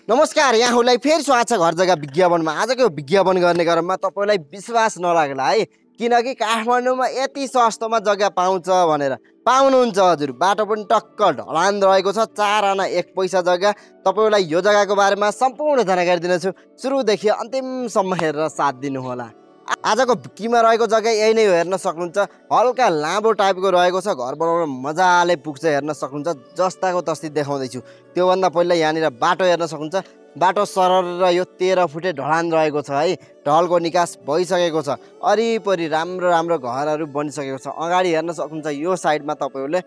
नमस्कार, यहाँहरूलाई फेरि स्वागत छ घर जग्गा विज्ञापनमा। आजको विज्ञापन गर्ने क्रममा तपाईँलाई विश्वास नलाग्ला है, किनकि काठमाडौँमा यति सस्तोमा जग्गा पाउँछ भनेर पाउनुहुन्छ हजुर। बाटो पनि टक्क ढलान रहेको छ, 4 आना 1 पैसा जग्गा। तपाईँलाई यो जग्गाको बारेमा सम्पूर्ण जानकारी दिनेछु, सुरुदेखि अन्तिमसम्म हेरेर साथ दिनुहोला। आजको भिक्कीमा रहेको जग्गा यही नै हो, हेर्न सक्नुहुन्छ। हल्का लामो टाइपको रहेको छ, घर बनाउन मजाले पुग्छ, हेर्न सक्नुहुन्छ। जस्ताको तस्तै देखाउँदैछु। त्योभन्दा पहिला यहाँनिर बाटो हेर्न सक्नुहुन्छ। बाटो सरर र यो 13 फुटे ढलान रहेको छ है। ढलको निकास भइसकेको छ, वरिपरि राम्रो राम्रो घरहरू बनिसकेको छ। अगाडि हेर्न सक्नुहुन्छ, यो साइडमा तपाईँहरूले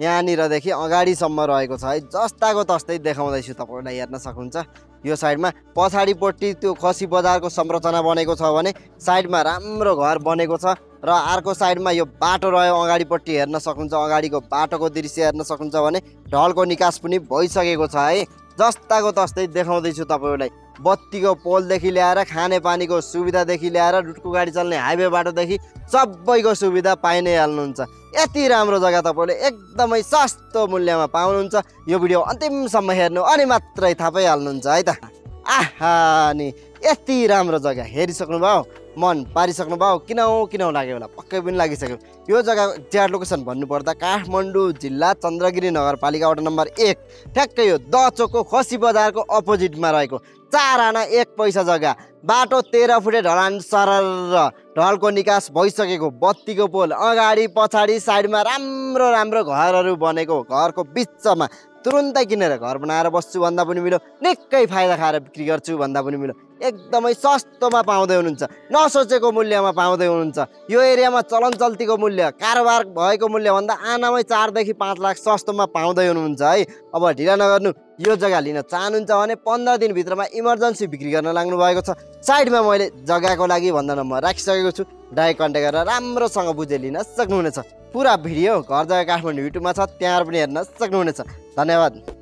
यहाँनिरदेखि अगाडिसम्म रहेको छ है। जस्ताको तस्तै देखाउँदैछु, तपाईँहरूलाई हेर्न सक्नुहुन्छ। यो साइडमा पछाडिपट्टि त्यो खसी बजारको संरचना बनेको छ भने साइडमा राम्रो घर बनेको छ र अर्को साइडमा यो बाटो रह्यो। अगाडिपट्टि हेर्न सक्नुहुन्छ, अगाडिको बाटोको दृश्य हेर्न सक्नुहुन्छ भने ढलको निकास पनि भइसकेको छ है। जस्ताको तस्तै देखाउँदैछु तपाईँहरूलाई। बत्तीको पोलदेखि ल्याएर खानेपानीको सुविधादेखि ल्याएर रुटको गाडी चल्ने हाइवे बाटोदेखि सबैको सुविधा पाइ नै हाल्नुहुन्छ। यति राम्रो जग्गा तपाईँले एकदमै सस्तो मूल्यमा पाउनुहुन्छ। यो भिडियो अन्तिमसम्म हेर्नु अनि मात्रै थाहा पाइहाल्नुहुन्छ है त। आहा नि यति राम्रो जग्गा हेरिसक्नुभयो, मन पारिसक्नुभयो, किन लाग्यो होला, पक्कै पनि लागिसक्यो। यो जग्गाको एक्ज्याक्ट लोकेसन भन्नुपर्दा काठमाडौँ जिल्ला चन्द्रगिरी नगरपालिका वडा नम्बर 1, ठ्याक्कै यो दचोकको खसी बजारको अपोजिटमा रहेको 4 आना 1 पैसा जग्गा। बाटो 13 फुटे ढलान सरर, ढलको निकास भइसकेको, बत्तीको पोल अगाडि पछाडि साइडमा राम्रो राम्रो घरहरू बनेको, घरको बिचमा तुरुन्तै किनेर घर बनाएर बस्छु भन्दा पनि मिलो, निकै फाइदा खाएर बिक्री गर्छु भन्दा पनि मिलो। एकदमै सस्तोमा पाउँदै हुनुहुन्छ, नसोचेको मूल्यमा पाउँदै हुनुहुन्छ। यो एरियामा चलन चल्तीको मूल्य, कारोबार भएको मूल्यभन्दा आनामै 4 देखि 5 लाख सस्तोमा पाउँदै हुनुहुन्छ है। अब ढिला नगर्नु, यो जग्गा लिन चाहनुहुन्छ भने 15 दिनभित्रमा इमर्जेन्सी बिक्री गर्न लाग्नु भएको छ। साइडमा मैले जग्गाको लागि भन्दा नम्बर राखिसकेको छु, डाइरेक्ट कन्ट्याक्ट गरेर राम्रोसँग बुझे लिन सक्नुहुनेछ। पुरा भिडियो घर जग्गा काठमाडौँ युट्युबमा छ, त्यहाँ पनि हेर्न सक्नुहुनेछ। धन्यवाद।